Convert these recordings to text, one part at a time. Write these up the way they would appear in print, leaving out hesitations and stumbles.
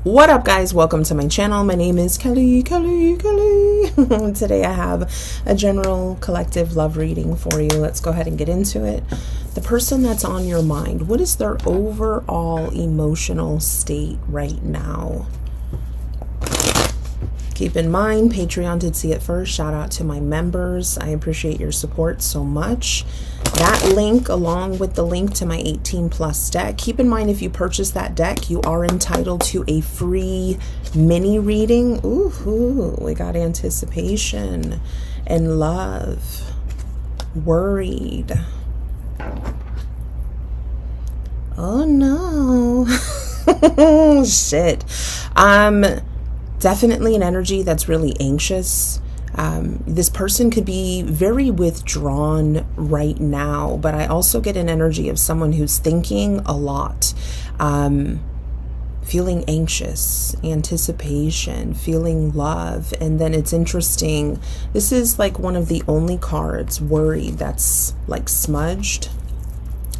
What up, guys? Welcome to my channel. My name is 𝐃𝐄𝐂𝐊. Today I have a general collective love reading for you. Let's go ahead and get into it. The person that's on your mind, what is their overall emotional state right now? Keep in mind, Patreon did see it first. Shout out to my members. I appreciate your support so much. That link, along with the link to my 18+ deck. Keep in mind, if you purchase that deck, you are entitled to a free mini reading. Ooh, we got anticipation and love. Worried. Oh no. Shit. Definitely an energy that's really anxious. This person could be very withdrawn right now, but I also get an energy of someone who's thinking a lot, feeling anxious, anticipation, feeling love. And then it's interesting, this is like one of the only cards, worried, that's like smudged.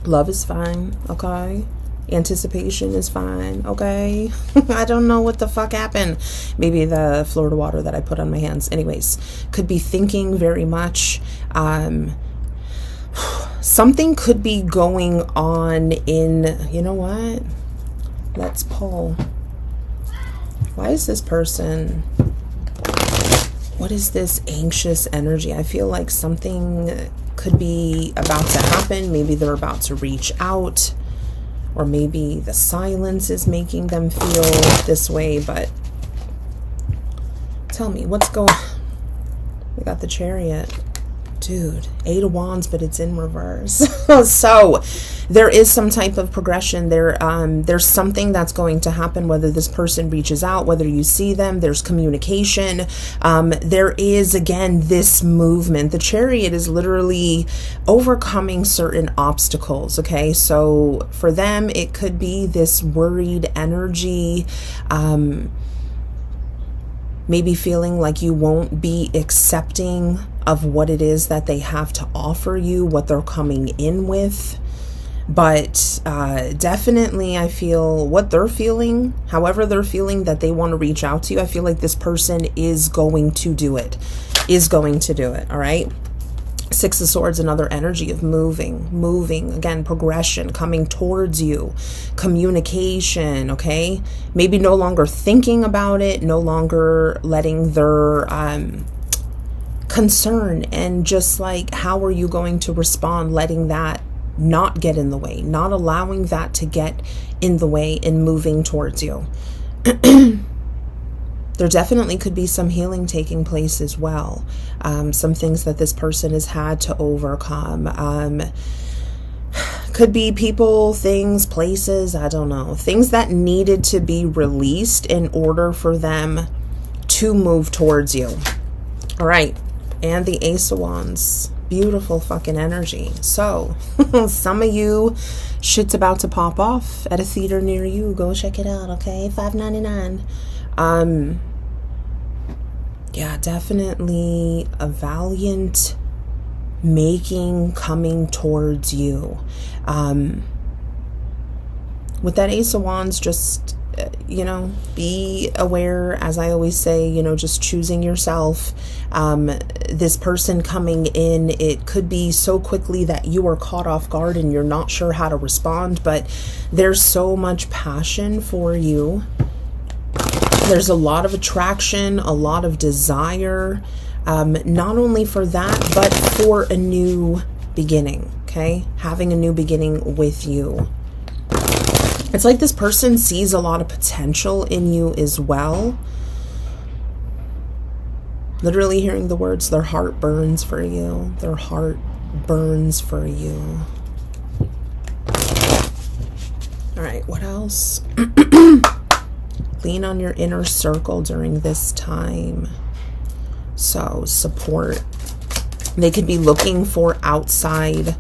Love is fine, okay? Anticipation is fine, okay? I don't know what the fuck happened. Maybe the Florida water that I put on my hands. Anyways, could be thinking very much. Something could be going on in, you know what? Let's pull. Why is this person, what is this anxious energy? I feel like something could be about to happen. Maybe they're about to reach out. Or maybe the silence is making them feel this way, but tell me, what's going on? We got the Chariot. Dude, 8 of Wands, but it's in reverse. So there is some type of progression there. There's something that's going to happen, whether this person reaches out, whether you see them, there's communication. There is, again, this movement. The Chariot is literally overcoming certain obstacles, okay? So for them, it could be this worried energy, maybe feeling like you won't be accepting of what it is that they have to offer you, what they're coming in with. But definitely I feel what they're feeling, however they're feeling that they want to reach out to you, I feel like this person is going to do it, all right? 6 of Swords, another energy of moving, again, progression, coming towards you, communication, okay? Maybe no longer thinking about it, no longer letting their concern and just like, how are you going to respond, letting that not get in the way, not allowing that to get in the way and moving towards you. There definitely could be some healing taking place as well. Some things that this person has had to overcome. Could be people, things, places, I don't know. Things that needed to be released in order for them to move towards you. All right. And the Ace of Wands. Beautiful fucking energy. So, some of you, shit's about to pop off at a theater near you. Go check it out, okay? $5.99. Yeah, definitely a valiant making coming towards you. With that Ace of Wands, just, you know, be aware, as I always say, you know, just choosing yourself. This person coming in, it could be so quickly that you are caught off guard and you're not sure how to respond, but there's so much passion for you. There's a lot of attraction, a lot of desire, not only for that, but for a new beginning, okay? Having a new beginning with you. It's like this person sees a lot of potential in you as well. Literally hearing the words, their heart burns for you. Their heart burns for you. All right, what else? Lean on your inner circle during this time. So, support. They could be looking for outside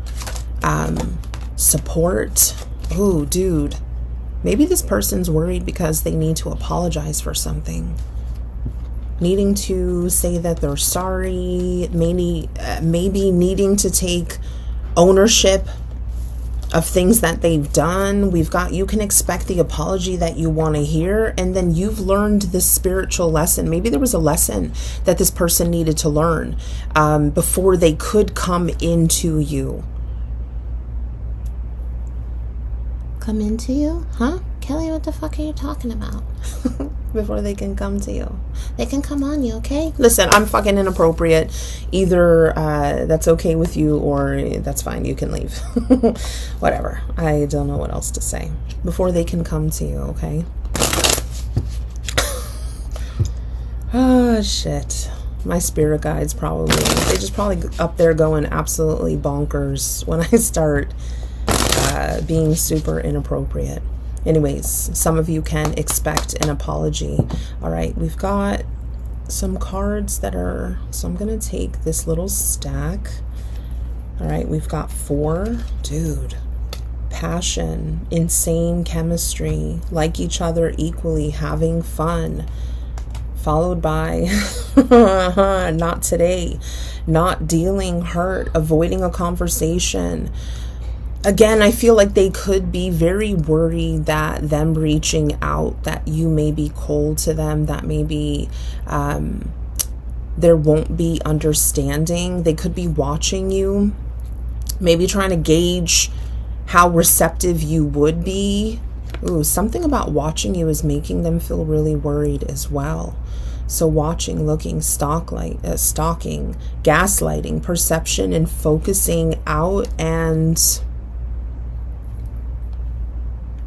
support. Ooh, dude. Maybe this person's worried because they need to apologize for something. Needing to say that they're sorry. Maybe needing to take ownership of things that they've done. We've got, you can expect the apology that you want to hear, and then you've learned this spiritual lesson. Maybe there was a lesson that this person needed to learn before they could come into you. Come into you? Huh? Kelly, what the fuck are you talking about? Before they can come to you. They can come on you, okay? Listen, I'm fucking inappropriate. Either that's okay with you, or that's fine, you can leave. Whatever. I don't know what else to say. Before they can come to you, okay? Oh, shit. My spirit guides probably, they just probably up there going absolutely bonkers when I start being super inappropriate. Anyways, some of you can expect an apology. All right, we've got some cards that are, so I'm going to take this little stack. All right, we've got 4. Dude, passion, insane chemistry, like each other equally, having fun. Followed by not today, not dealing, hurt, avoiding a conversation. Again, I feel like they could be very worried that them reaching out, that you may be cold to them, that maybe there won't be understanding. They could be watching you, maybe trying to gauge how receptive you would be. Ooh, something about watching you is making them feel really worried as well. So watching, looking, stalking, gaslighting, perception, and focusing out, and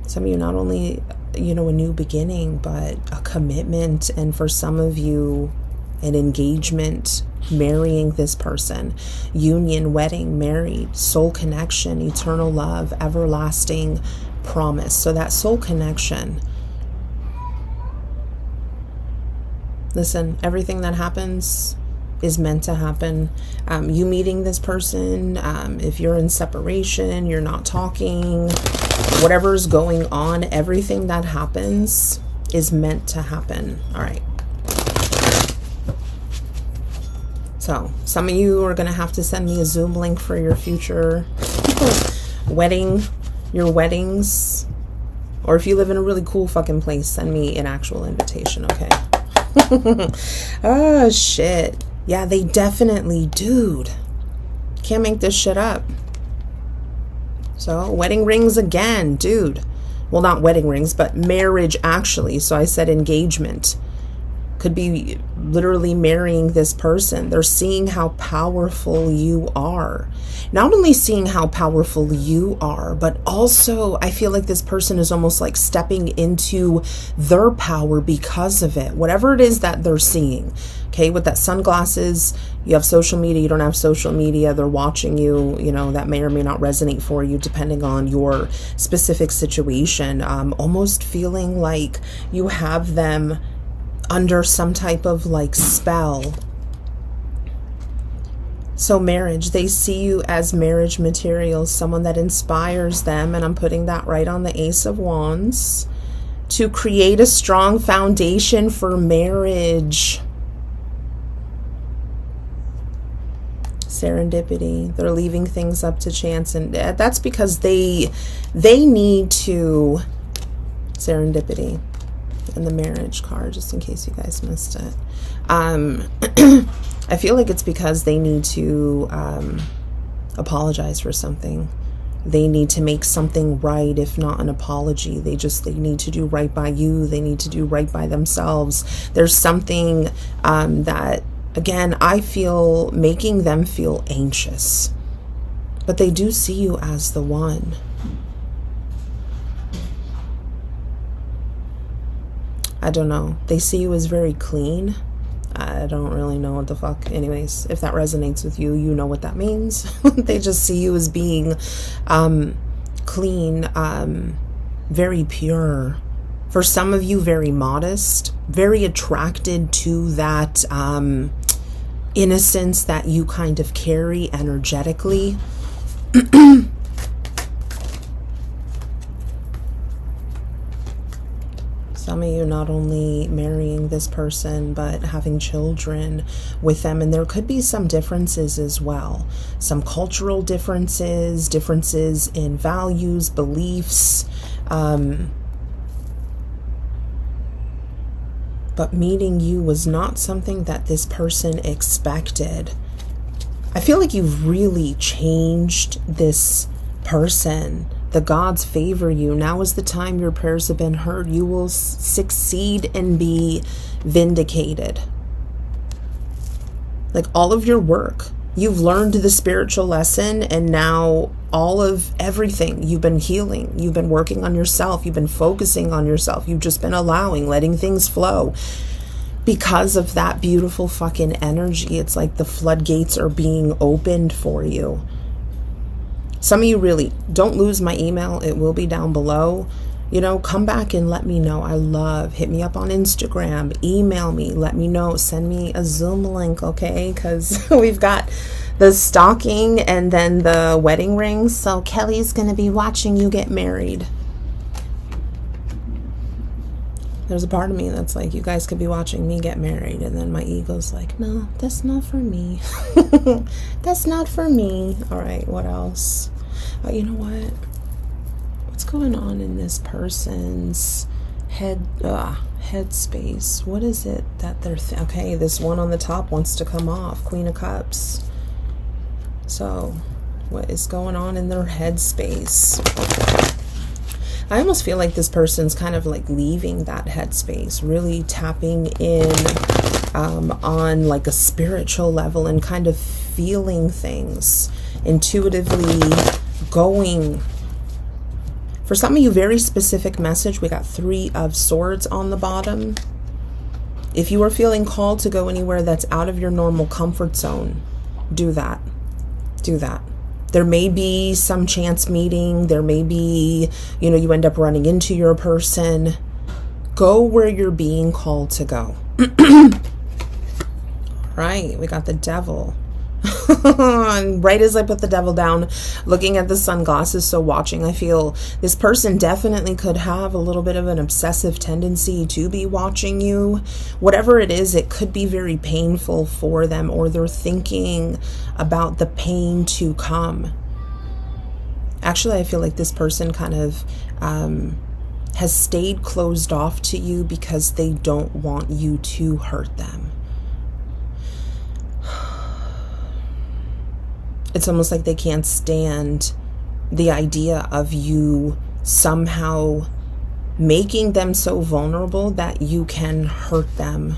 some of you, not only, you know, a new beginning, but a commitment, and for some of you, an engagement, marrying this person, union, wedding, married, soul connection, eternal love, everlasting promise. So that soul connection, listen, everything that happens is meant to happen. You meeting this person, if you're in separation, you're not talking, whatever's going on, everything that happens is meant to happen. All right. So some of you are going to have to send me a Zoom link for your future wedding, your weddings, or if you live in a really cool fucking place, send me an actual invitation, okay? Oh, shit. Yeah, they definitely, dude, can't make this shit up. So wedding rings again, dude. Well, not wedding rings, but marriage actually. So I said engagement. Could be literally marrying this person. They're seeing how powerful you are. Not only seeing how powerful you are, but also I feel like this person is almost like stepping into their power because of it. Whatever it is that they're seeing. Okay, with that sunglasses, you have social media, you don't have social media, they're watching you, you know, that may or may not resonate for you depending on your specific situation. Almost feeling like you have them under some type of like spell. So marriage, they see you as marriage material, someone that inspires them, and I'm putting that right on the Ace of Wands, to create a strong foundation for marriage. Serendipity, they're leaving things up to chance, and that's because they need to. Serendipity. And the marriage card, just in case you guys missed it. I feel like it's because they need to apologize for something. They need to make something right, if not an apology. They need to do right by you. They need to do right by themselves. There's something that, again, I feel making them feel anxious. But they do see you as the one. I don't know. They see you as very clean. I don't really know what the fuck. Anyways, if that resonates with you, you know what that means. They just see you as being clean, very pure. For some of you, very modest, very attracted to that innocence that you kind of carry energetically. Some of you not only marrying this person, but having children with them. And there could be some differences as well. Some cultural differences, differences in values, beliefs. But meeting you was not something that this person expected. I feel like you've really changed this person. The gods favor you. Now is the time your prayers have been heard. You will succeed and be vindicated. Like all of your work, you've learned the spiritual lesson, and now all of everything, you've been healing, you've been working on yourself, you've been focusing on yourself, you've just been allowing, letting things flow. Because of that beautiful fucking energy, it's like the floodgates are being opened for you. Some of you really don't lose my email. It will be down below. You know, come back and let me know. Hit me up on Instagram, email me, let me know, send me a Zoom link, okay? Because we've got the stocking and then the wedding rings. So Kelly's going to be watching you get married. There's a part of me that's like, you guys could be watching me get married. And then my ego's like, no, that's not for me. That's not for me. All right, what else? Oh, you know what? What's going on in this person's headspace? What is it that they're okay, this one on the top wants to come off, Queen of Cups. So what is going on in their headspace? I almost feel like this person's kind of like leaving that headspace, really tapping in on like a spiritual level and kind of feeling things, intuitively going. For some of you, very specific message. We got 3 of Swords on the bottom. If you are feeling called to go anywhere that's out of your normal comfort zone, do that. Do that. There may be some chance meeting. There may be, you know, you end up running into your person. Go where you're being called to go. Right, we got the Devil. And right as I put the Devil down, looking at the sunglasses, so watching, I feel this person definitely could have a little bit of an obsessive tendency to be watching you. Whatever it is, it could be very painful for them, or they're thinking about the pain to come. Actually, I feel like this person kind of has stayed closed off to you because they don't want you to hurt them. It's almost like they can't stand the idea of you somehow making them so vulnerable that you can hurt them.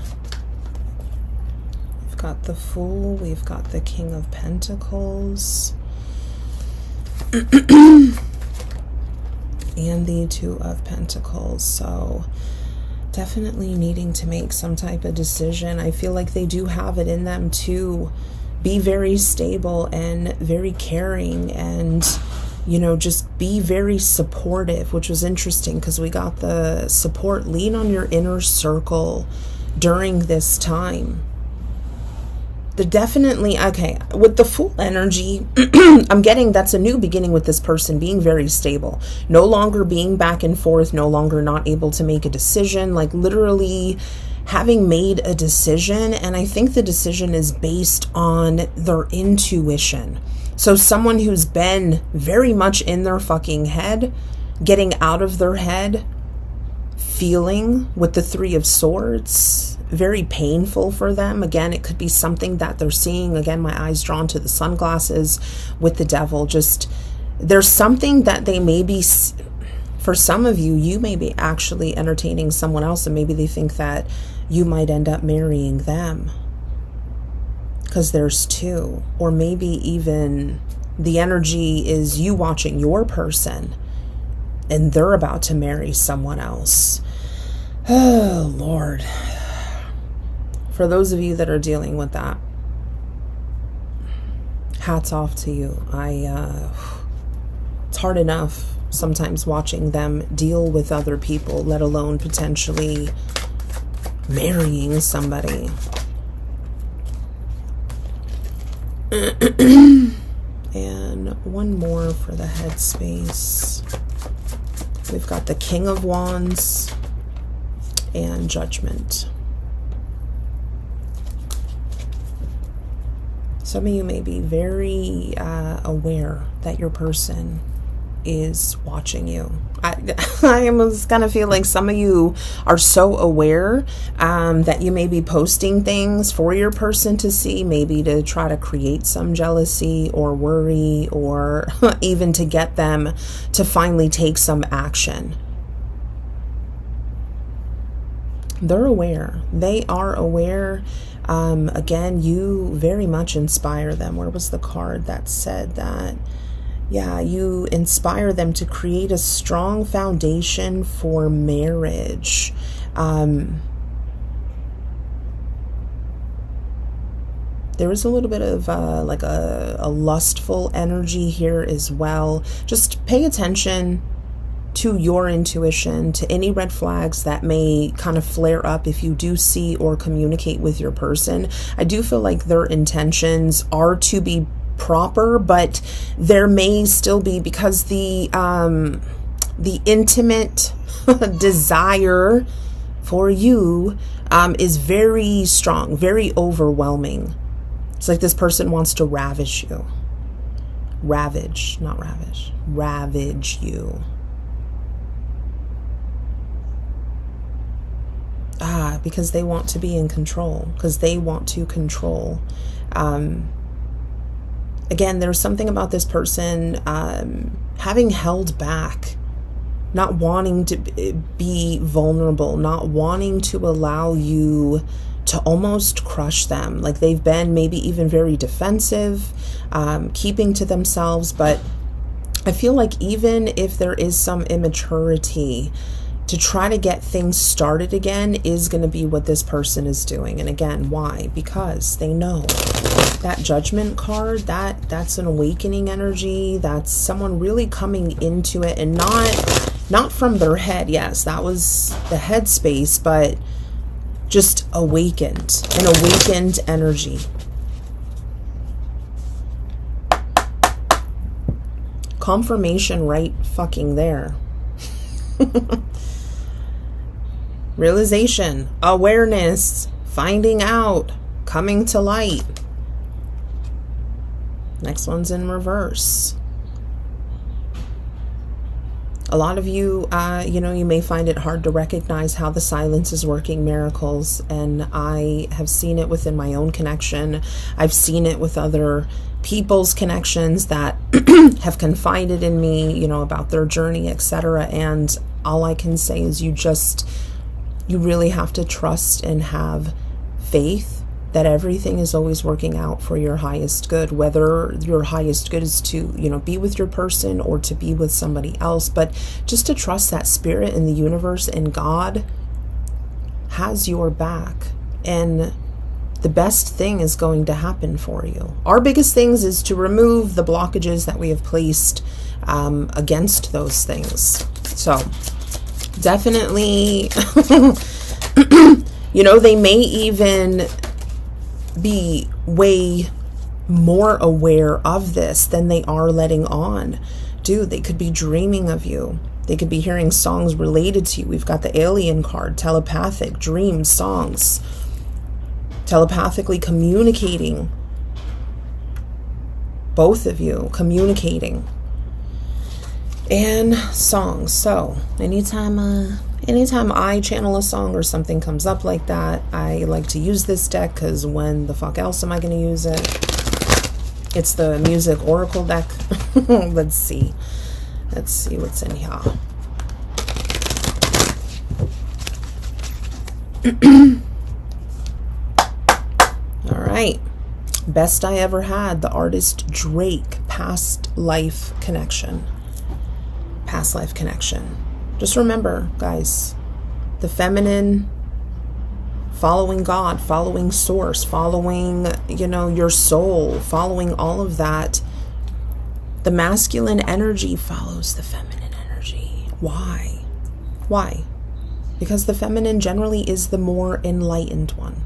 We've got the Fool, we've got the King of Pentacles, and the 2 of Pentacles. So definitely needing to make some type of decision. I feel like they do have it in them to be very stable and very caring, and, you know, just be very supportive, which was interesting because we got the support. Lean on your inner circle during this time. They're definitely, okay, with the Fool energy, I'm getting that's a new beginning with this person, being very stable, no longer being back and forth, no longer not able to make a decision, like literally having made a decision. And I think the decision is based on their intuition. So someone who's been very much in their fucking head, getting out of their head, feeling with the 3 of Swords, very painful for them. Again, it could be something that they're seeing. Again, my eyes drawn to the sunglasses with the Devil. Just, there's something that they may be, for some of you, you may be actually entertaining someone else, and maybe they think that you might end up marrying them because there's 2. Or maybe even the energy is you watching your person and they're about to marry someone else. Oh, Lord. For those of you that are dealing with that, hats off to you. It's hard enough sometimes watching them deal with other people, let alone potentially marrying somebody. And one more for the headspace. We've got the King of Wands, and Judgment. Some of you may be very aware that your person is watching you. I almost kind of feel like some of you are so aware that you may be posting things for your person to see, maybe to try to create some jealousy or worry, or even to get them to finally take some action. They're aware. They are aware. Again, you very much inspire them. Where was the card that said that? Yeah, you inspire them to create a strong foundation for marriage. There is a little bit of like a lustful energy here as well. Just pay attention to your intuition, to any red flags that may kind of flare up if you do see or communicate with your person. I do feel like their intentions are to be proper, but there may still be, because the intimate desire for you is very strong, very overwhelming. It's like this person wants to ravage you. Ravage, not ravish. Ravage you. Because they want to be in control, because they want to control. Again, there's something about this person having held back, not wanting to be vulnerable, not wanting to allow you to almost crush them. Like they've been maybe even very defensive, keeping to themselves. But I feel like even if there is some immaturity, to try to get things started again is going to be what this person is doing. And again, why? Because they know that Judgment card, that's an awakening energy. That's someone really coming into it, and not from their head. Yes, that was the head space, but just awakened, an awakened energy. Confirmation right fucking there. Realization, awareness, finding out, coming to light. Next one's in reverse. A lot of you, you may find it hard to recognize how the silence is working miracles. And I have seen it within my own connection. I've seen it with other people's connections that have confided in me, about their journey, etc. And all I can say is you really have to trust and have faith that everything is always working out for your highest good, whether your highest good is to, be with your person or to be with somebody else. But just to trust that spirit and the universe and God has your back, and the best thing is going to happen for you. Our biggest things is to remove the blockages that we have placed against those things. So definitely, they may even be way more aware of this than they are letting on. Dude, they could be dreaming of you. They could be hearing songs related to you. We've got the alien card, telepathic, dreams, songs, telepathically communicating. Both of you communicating. And songs. So anytime I channel a song or something comes up like that, I like to use this deck, because when the fuck else am I going to use it? It's the music oracle deck. Let's see what's in here. All right. Best I ever had, the artist Drake, past life connection. Past life connection. Just remember, guys, the feminine, following God, following source, following, your soul, following all of that. The masculine energy follows the feminine energy. Why? Why? Because the feminine generally is the more enlightened one.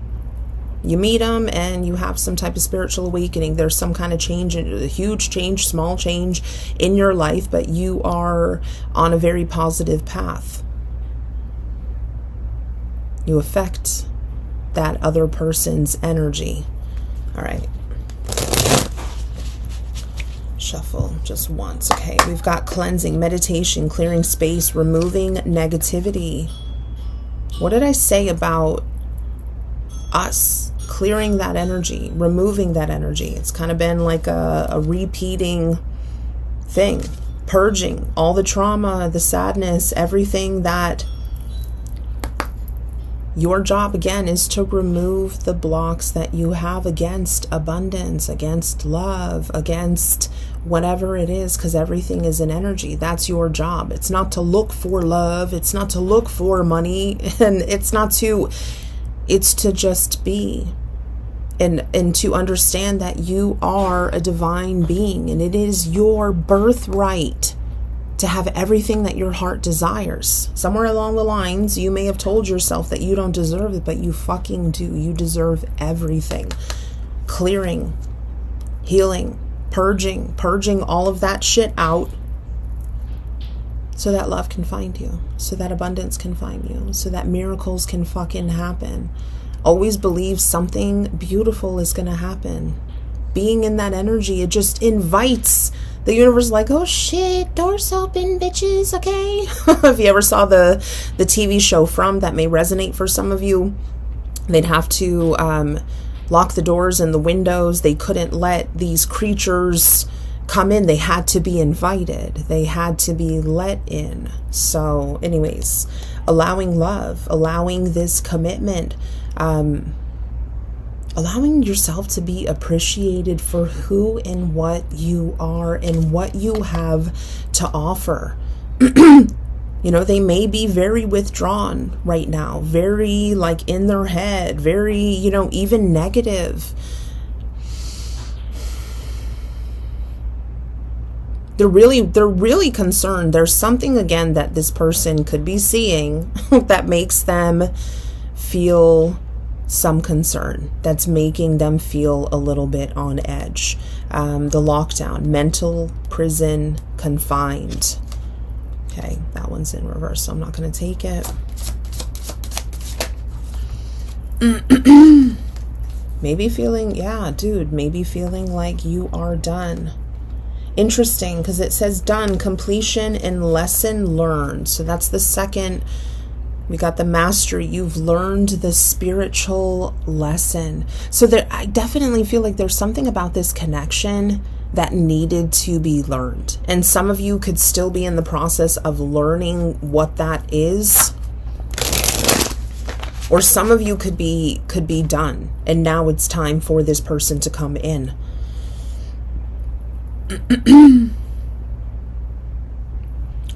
You meet them and you have some type of spiritual awakening. There's some kind of change, a huge change, small change in your life, but you are on a very positive path. You affect that other person's energy. All right. Shuffle just once. Okay, we've got cleansing, meditation, clearing space, removing negativity. What did I say about us clearing that energy, removing that energy? It's kind of been like a repeating thing. Purging all the trauma, the sadness, everything that... Your job, again, is to remove the blocks that you have against abundance, against love, against whatever it is, because everything is an energy. That's your job. It's not to look for love. It's not to look for money. And it's to just be. And to understand that you are a divine being. And it is your birthright to have everything that your heart desires. Somewhere along the lines, you may have told yourself that you don't deserve it, but you fucking do. You deserve everything. Clearing, healing, purging all of that shit out so that love can find you, so that abundance can find you, so that miracles can fucking happen. Always believe something beautiful is going to happen. Being in that energy, it just invites the universe, like, oh shit, doors open, bitches, okay? If you ever saw the TV show From, that may resonate for some of you. They'd have to lock the doors and the windows. They couldn't let these creatures come in. They had to be invited. They had to be let in. So anyways, allowing love, allowing this commitment, allowing yourself to be appreciated for who and what you are and what you have to offer. You know, they may be very withdrawn right now, very like in their head, very, you know, even negative. They're really concerned. There's something, again, that this person could be seeing that makes them feel some concern, that's making them feel a little bit on edge. The lockdown, mental prison, confined. Okay, that one's in reverse, so I'm not going to take it. Maybe feeling, yeah, dude, maybe feeling like you are done. Interesting, because it says done, completion, and lesson learned. So that's the second. We got the mastery. You've learned the spiritual lesson. So there, I definitely feel like there's something about this connection that needed to be learned. And some of you could still be in the process of learning what that is. Or some of you could be done. And now it's time for this person to come in.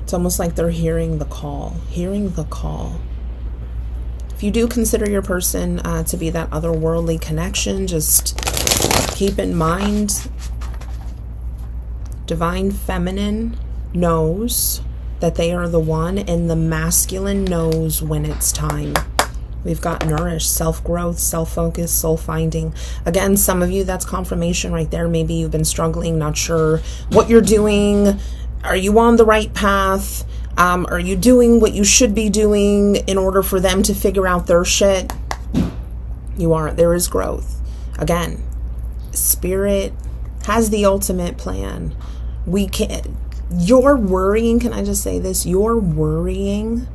It's almost like they're hearing the call. If you do consider your person to be that otherworldly connection, just keep in mind, divine feminine knows that they are the one, and the masculine knows when it's time. We've got nourish, self-growth, self-focus, soul-finding. Again, some of you, that's confirmation right there. Maybe you've been struggling, not sure what you're doing. Are you on the right path? Are you doing what you should be doing in order for them to figure out their shit? You are. There is growth. Again, Spirit has the ultimate plan. We can't. Your worrying, can I just say this? Your worrying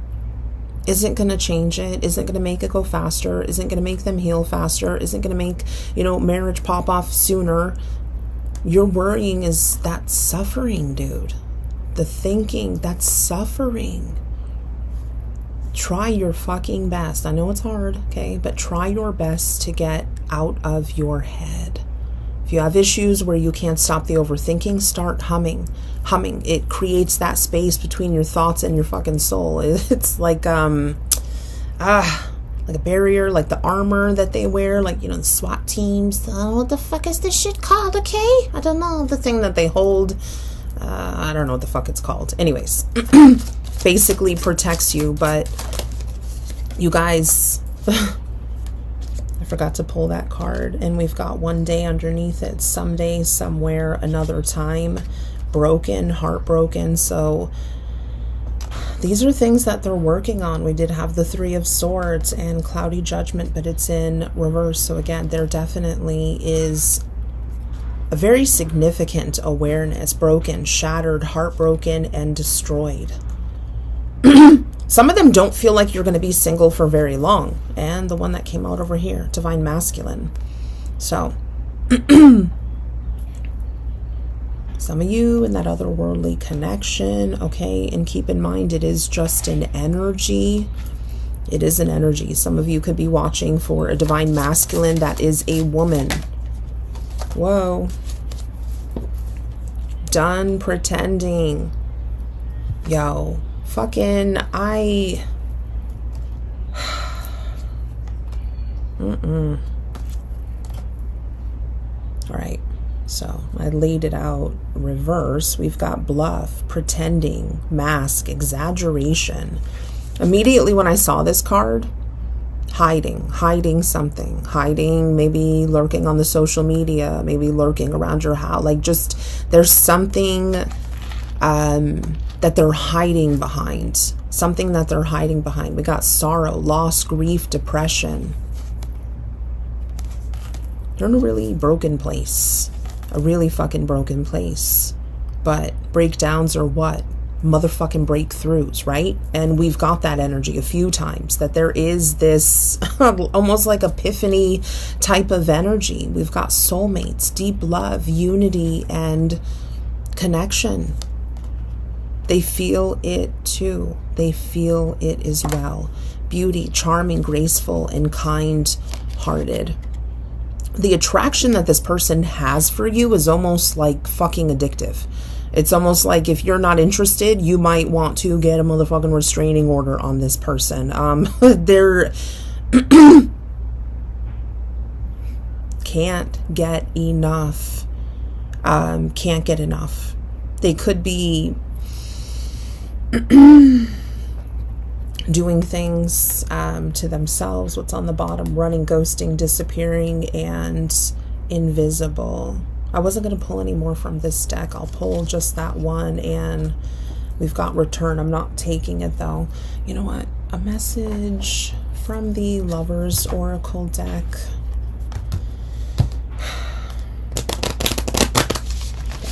isn't going to change it, isn't going to make it go faster, isn't going to make them heal faster, isn't going to make, you know, marriage pop off sooner. Your worrying is that suffering, dude. The thinking, that's suffering. Try your fucking best. I know it's hard, okay? But try your best to get out of your head. If you have issues where you can't stop the overthinking, start humming. It creates that space between your thoughts and your fucking soul. It's like like a barrier, like the armor that they wear, like, you know, the SWAT teams. What the fuck is this shit called, okay? I don't know. The thing that they hold. I don't know what the fuck it's called. Anyways, basically protects you. But you guys, I forgot to pull that card, and we've got one day underneath it. Someday, somewhere, another time. Broken, heartbroken. So these are things that they're working on. We did have the Three of Swords and Cloudy Judgment, but it's in reverse. So again, there definitely is a very significant awareness, broken, shattered, heartbroken, and destroyed. Some of them don't feel like you're going to be single for very long. And the one that came out over here, Divine Masculine. So, some of you in that otherworldly connection, okay? And keep in mind, it is just an energy. It is an energy. Some of you could be watching for a Divine Masculine that is a woman. Whoa. Done pretending. Yo. Fucking, Alright, so I laid it out reverse. We've got bluff, pretending, mask, exaggeration. Immediately when I saw this card, hiding something, maybe lurking on the social media, maybe lurking around your house. Like, just, there's something that they're hiding behind. Something that they're hiding behind. We got sorrow, loss, grief, depression. They're in a really broken place. A really fucking broken place. But breakdowns are what? Motherfucking breakthroughs, right? And we've got that energy a few times. That there is this almost like epiphany type of energy. We've got soulmates, deep love, unity, and connection. They feel it too. They feel it as well. Beauty, charming, graceful, and kind-hearted. The attraction that this person has for you is almost like fucking addictive. It's almost like if you're not interested, you might want to get a motherfucking restraining order on this person. They're can't get enough. Can't get enough. They could be doing things to themselves. What's on the bottom? Running, ghosting, disappearing, and invisible. I wasn't going to pull any more from this deck. I'll pull just that one, and we've got return. I'm not taking it though. You know what? A message from the Lovers Oracle deck.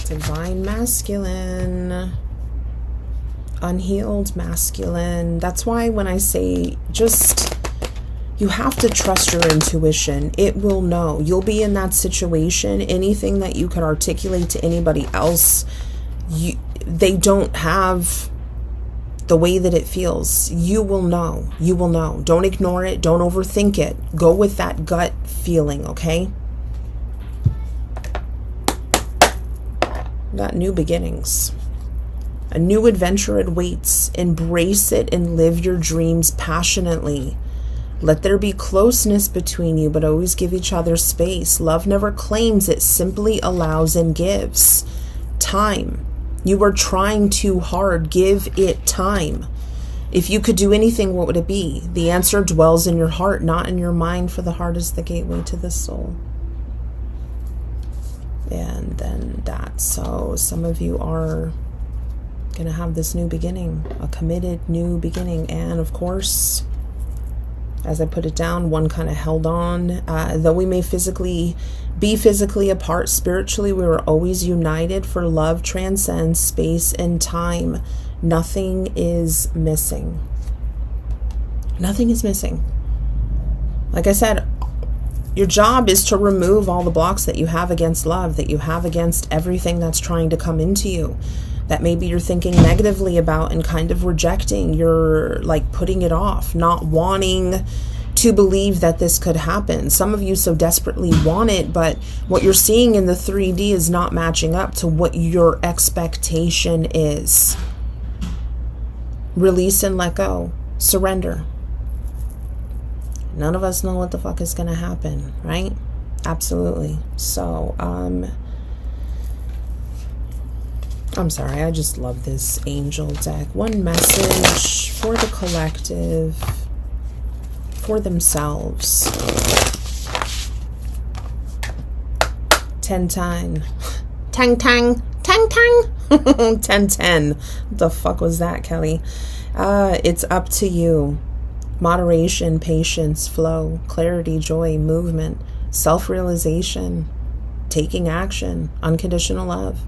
Divine Masculine. Unhealed masculine. That's why when I say just, you have to trust your intuition. It will know. You'll be in that situation. Anything that you could articulate to anybody else, they don't have the way that it feels. You will know. You will know. Don't ignore it. Don't overthink it. Go with that gut feeling, okay? Got new beginnings. A new adventure awaits. Embrace it and live your dreams passionately. Let there be closeness between you, but always give each other space. Love never claims, it simply allows and gives. Time. You are trying too hard. Give it time. If you could do anything, what would it be? The answer dwells in your heart, not in your mind, for the heart is the gateway to the soul. And then that. So some of you are going to have this new beginning, a committed new beginning. And of course, as I put it down, one kind of held on. Though we may be physically apart, spiritually we were always united, for love transcends space and time. Nothing is missing. Nothing is missing. Like I said, your job is to remove all the blocks that you have against love, that you have against everything that's trying to come into you, that maybe you're thinking negatively about and kind of rejecting. You're like putting it off, not wanting to believe that this could happen. Some of you so desperately want it, but what you're seeing in the 3D is not matching up to what your expectation is. Release and let go. Surrender. None of us know what the fuck is going to happen, right? Absolutely. So, I'm sorry, I just love this angel deck. One message for the collective, for themselves. 10-10. Tang tang. Tang tang. 10-10. What the fuck was that, Kelly? It's up to you. Moderation, patience, flow, clarity, joy, movement, self-realization, taking action, unconditional love.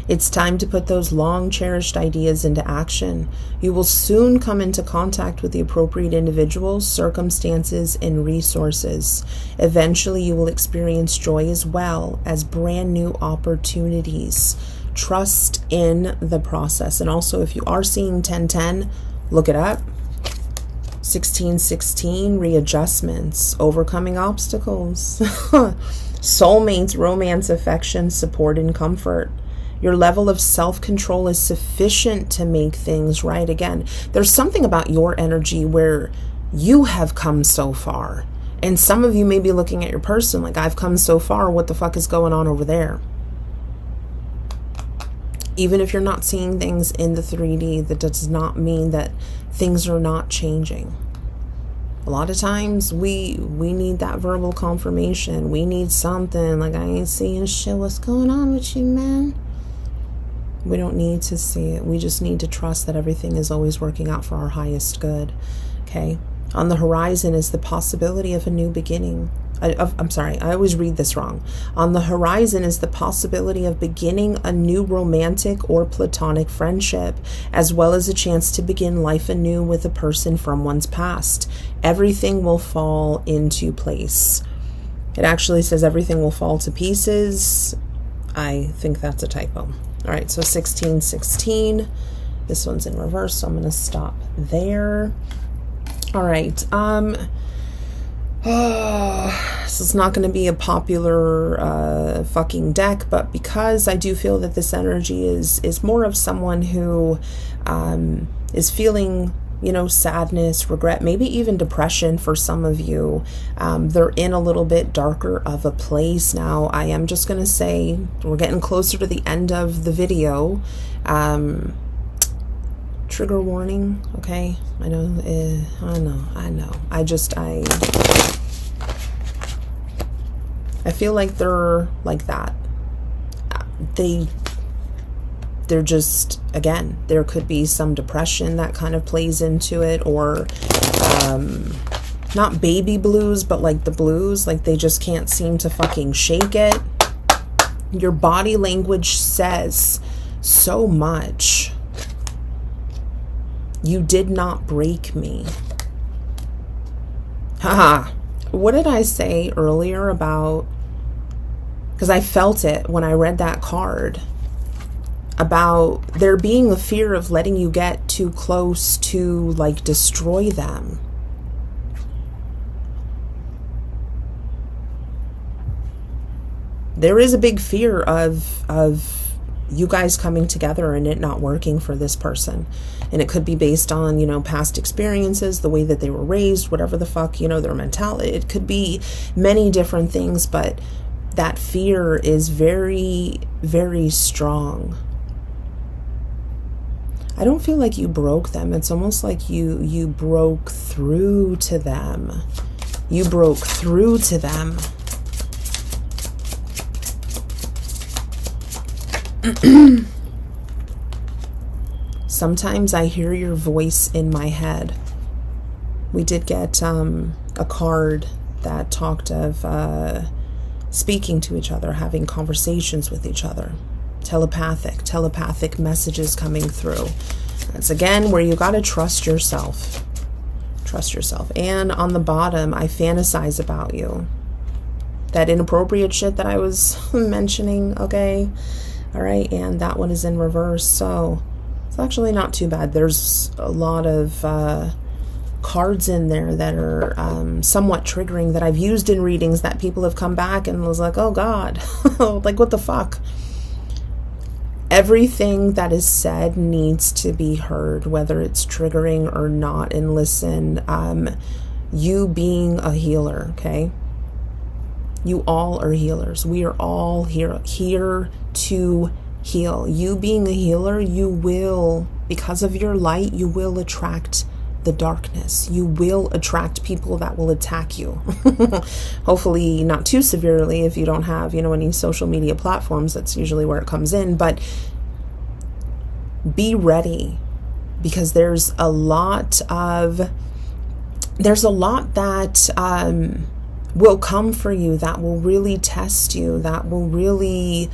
It's time to put those long cherished ideas into action. You will soon come into contact with the appropriate individuals, circumstances, and resources. Eventually, you will experience joy as well as brand new opportunities. Trust in the process. And also, if you are seeing 1010, look it up. 1616, readjustments, overcoming obstacles, soulmates, romance, affection, support, and comfort. Your level of self-control is sufficient to make things right. Again, there's something about your energy where you have come so far. And some of you may be looking at your person like, I've come so far, what the fuck is going on over there? Even if you're not seeing things in the 3D, that does not mean that things are not changing. A lot of times we need that verbal confirmation. We need something like, I ain't seeing shit. What's going on with you, man? We don't need to see it. We just need to trust that everything is always working out for our highest good. Okay? On the horizon is the possibility of a new beginning. I'm sorry, I always read this wrong. On the horizon is the possibility of beginning a new romantic or platonic friendship, as well as a chance to begin life anew with a person from one's past. Everything will fall into place. It actually says everything will fall to pieces. I think that's a typo. All right, so 1616. This one's in reverse, so I'm going to stop there. All right. This is not going to be a popular fucking deck, but because I do feel that this energy is more of someone who is feeling, you know, sadness, regret, maybe even depression for some of you. They're in a little bit darker of a place now. I am just going to say we're getting closer to the end of the video. Trigger warning, okay? I know. I feel like they're like that. They're just, again, there could be some depression that kind of plays into it, or not baby blues, but like the blues, like they just can't seem to fucking shake it. Your body language says so much. You did not break me. Haha. What did I say earlier about, because I felt it when I read that card, about there being a fear of letting you get too close to like destroy them. There is a big fear of you guys coming together and it not working for this person. And it could be based on, you know, past experiences, the way that they were raised, whatever the fuck, you know, their mentality. It could be many different things, but that fear is very, very strong. I don't feel like you broke them. It's almost like you broke through to them. You broke through to them. Sometimes I hear your voice in my head. We did get a card that talked of speaking to each other, having conversations with each other. Telepathic messages coming through. That's again where you got to trust yourself. Trust yourself. And on the bottom, I fantasize about you. That inappropriate shit that I was mentioning, okay? All right, and that one is in reverse, so it's actually not too bad. There's a lot of cards in there that are somewhat triggering that I've used in readings that people have come back and was like, oh God, like what the fuck? Everything that is said needs to be heard, whether it's triggering or not. And listen, you being a healer, okay? You all are healers. We are all here to heal. You being a healer, you will, because of your light, you will attract the darkness. You will attract people that will attack you. Hopefully not too severely if you don't have, you know, any social media platforms. That's usually where it comes in. But be ready. because there's a lot that will come for you, that will really test you, that will really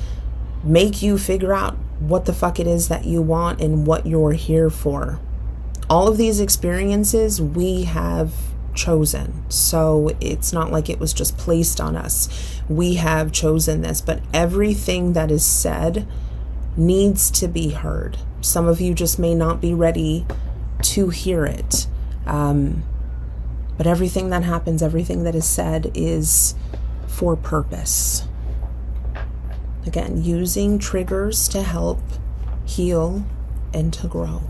make you figure out what the fuck it is that you want and what you're here for. All of these experiences we have chosen, so it's not like it was just placed on us. We have chosen this, but everything that is said needs to be heard. Some of you just may not be ready to hear it, but everything that happens, everything that is said is for purpose. Again, using triggers to help heal and to grow.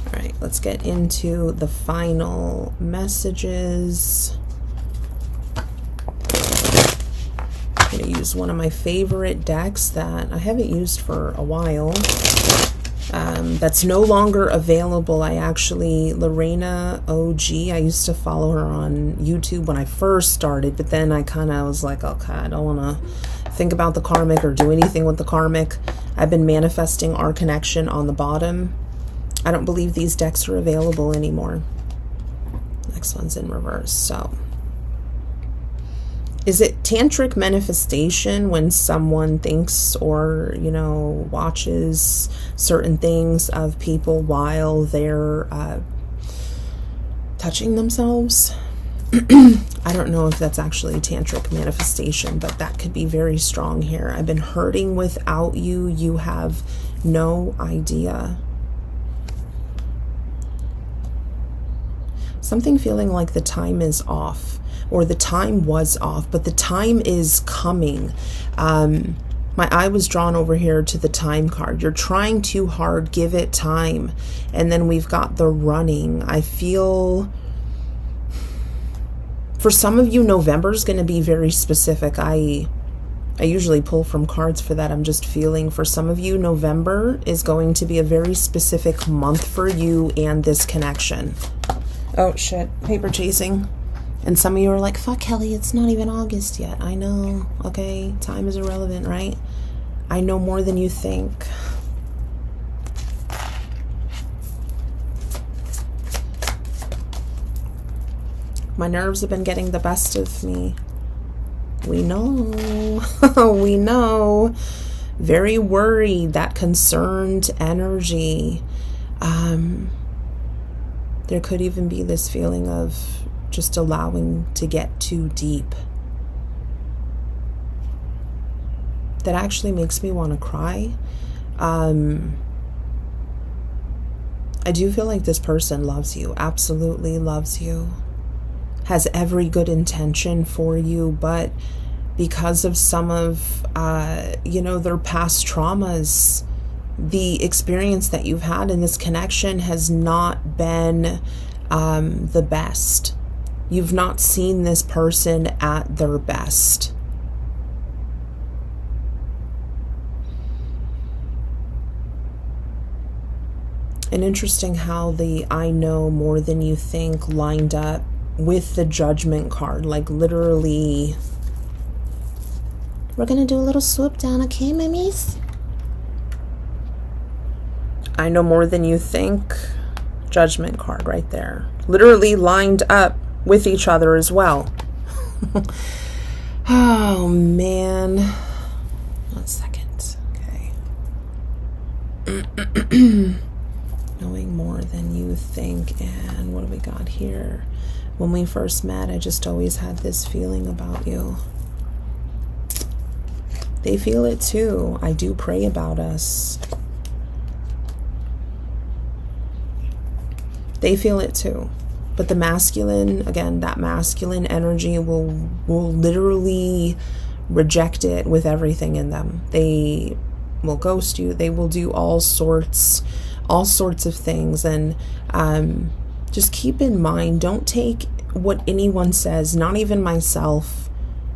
All right, let's get into the final messages. I'm going to use one of my favorite decks that I haven't used for a while. That's no longer available. Lorena OG, I used to follow her on YouTube when I first started, but then I kind of was like, okay, I don't want to think about the karmic or do anything with the karmic. I've been manifesting our connection on the bottom. I don't believe these decks are available anymore. Next one's in reverse. So, is it tantric manifestation when someone thinks or, watches certain things of people while they're touching themselves? I don't know if that's actually tantric manifestation, but that could be very strong here. I've been hurting without you. You have no idea. Something feeling like the time is off. Or the time was off, but the time is coming. My eye was drawn over here to the time card. You're trying too hard, give it time. And then we've got the running. I feel, for some of you, November is going to be very specific. I usually pull from cards for that. I'm just feeling, for some of you, November is going to be a very specific month for you and this connection. Oh shit, paper chasing. And some of you are like, fuck Kelly, it's not even August yet. I know, okay? Time is irrelevant, right? I know more than you think. My nerves have been getting the best of me. We know. We know. Very worried, that concerned energy. There could even be this feeling of just allowing to get too deep. That actually makes me want to cry. I do feel like this person loves you, absolutely loves you, has every good intention for you, but because of some of, their past traumas, the experience that you've had in this connection has not been the best. You've not seen this person at their best. And interesting how the I know more than you think lined up with the Judgment card. Like literally, we're gonna do a little swoop down, okay, mimmies? I know more than you think. Judgment card right there. Literally lined up with each other as well. Oh man. 1 second. Okay. Knowing more than you think. And what do we got here? When we first met, I just always had this feeling about you. They feel it too. I do pray about us. They feel it too. But the masculine, again, that masculine energy will literally reject it with everything in them. They will ghost you. They will do all sorts of things. And just keep in mind, don't take what anyone says, not even myself,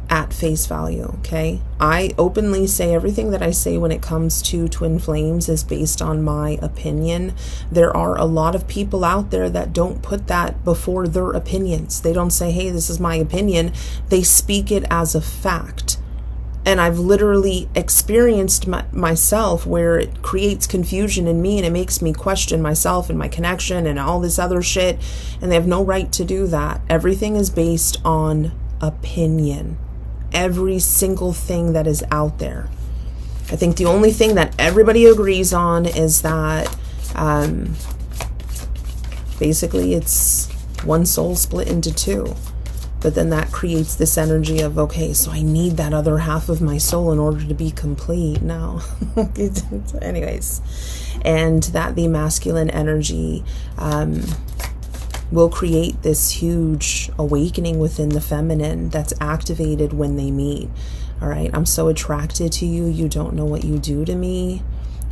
at face value, okay? I openly say everything that I say when it comes to twin flames is based on my opinion. There are a lot of people out there that don't put that before their opinions. They don't say, hey, this is my opinion. They speak it as a fact. And I've literally experienced myself where it creates confusion in me and it makes me question myself and my connection and all this other shit. And they have no right to do that. Everything is based on opinion. Every single thing that is out there. I think the only thing that everybody agrees on is that basically it's one soul split into two. But then that creates this energy of, okay, so I need that other half of my soul in order to be complete. No. Anyways. And that the masculine energy will create this huge awakening within the feminine that's activated when they meet. All right. I'm so attracted to you. You don't know what you do to me.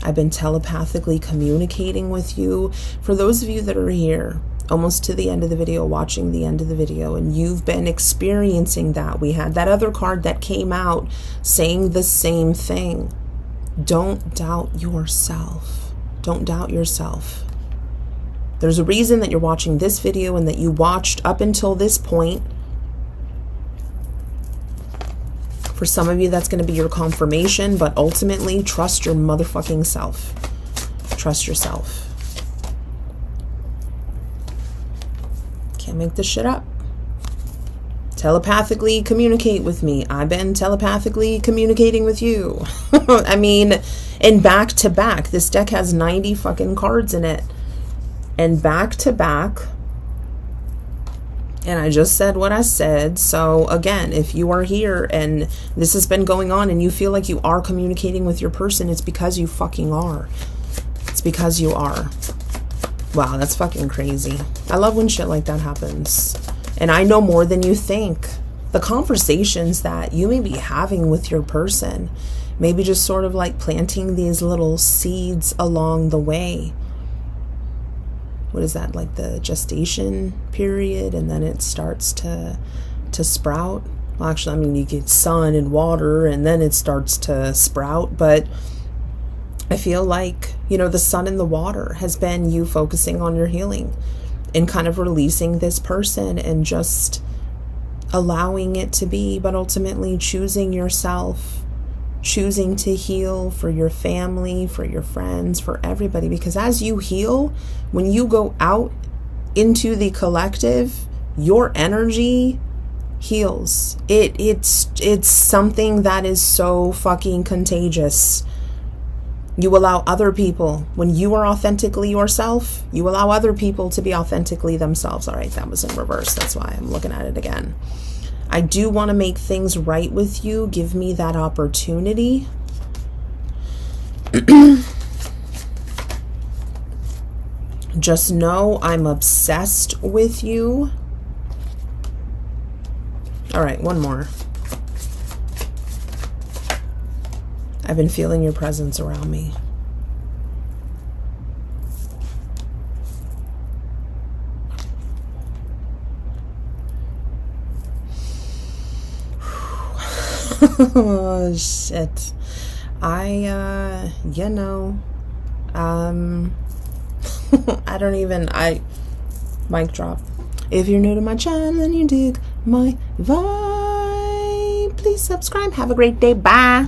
I've been telepathically communicating with you. For those of you that are here, almost to the end of the video, watching the end of the video, and you've been experiencing that. We had that other card that came out saying the same thing. Don't doubt yourself. Don't doubt yourself. There's a reason that you're watching this video and that you watched up until this point. For some of you, that's going to be your confirmation, but ultimately, trust your motherfucking self. Trust yourself. Can't make this shit up. Telepathically communicate with me. I've been telepathically communicating with you. I mean, and back to back. This deck has 90 fucking cards in it. And back to back. And I just said what I said. So again, if you are here and this has been going on and you feel like you are communicating with your person, it's because you fucking are. It's because you are. Wow, that's fucking crazy. I love when shit like that happens. And I know more than you think. The conversations that you may be having with your person, maybe just sort of like planting these little seeds along the way. What is that, like the gestation period? And then it starts to sprout. Well, actually, I mean, you get sun and water and then it starts to sprout. But I feel like, you know, the sun and the water has been you focusing on your healing and kind of releasing this person and just allowing it to be, but ultimately choosing yourself, choosing to heal for your family, for your friends, for everybody. Because as you heal, when you go out into the collective, your energy heals. It's something that is so fucking contagious. You allow other people, when you are authentically yourself, you allow other people to be authentically themselves. All right, that was in reverse. That's why I'm looking at it again. I do want to make things right with you. Give me that opportunity. Just know I'm obsessed with you. All right, one more. I've been feeling your presence around me. Oh, shit. You know, I don't even, mic drop. If you're new to my channel and you dig my vibe, please subscribe. Have a great day. Bye.